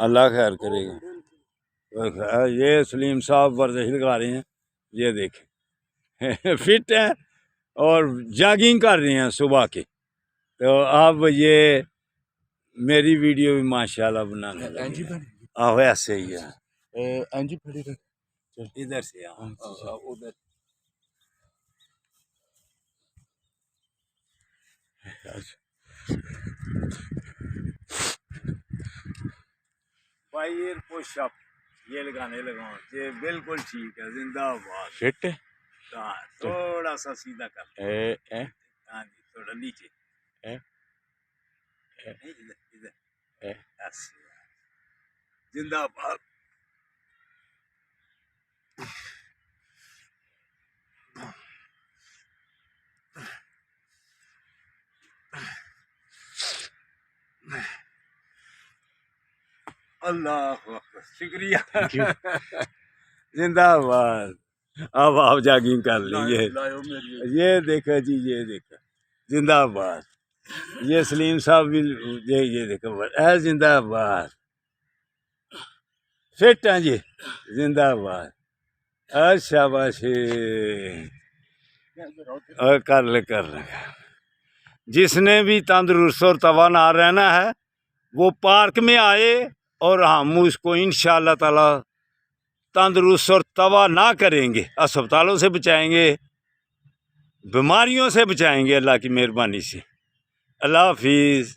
अल्लाह खैर करेगा। ये सलीम साहब वर्जिश लगा रहे हैं, ये देखें फिट हैं और जॉगिंग कर रहे हैं सुबह के। तो अब ये मेरी वीडियो भी माशाल्लाह बनाने लगे। आहो ऐसे ही है, इधर से उधर भाई ये पुशअप ये लगाने लगाओ, ये बिल्कुल ठीक है। जिंदाबाद। फिट है। थोड़ा सा सीधा कर, हाँ जी, थोड़ा नीचे, इधर इधर, जिंदाबाद। अल्लाह शुक्रिया जिंदाबाद। अब आप जॉगिंग कर लीजिए। ये देखो जी, ये देखो जिंदाबाद। ये सलीम साहब भी ये देखो जिंदाबाद। फिट हैं जी, जिंदाबाद। शाबाशी। और कर ले। जिसने भी तंदुरुस्त और तवाना रहना है वो पार्क में आए और हम उसको इंशाअल्लाह ताला तंदुरुस्त और तवा ना करेंगे, अस्पतालों से बचाएंगे, बीमारियों से बचाएंगे अल्लाह की मेहरबानी से। अल्लाह हाफिज़।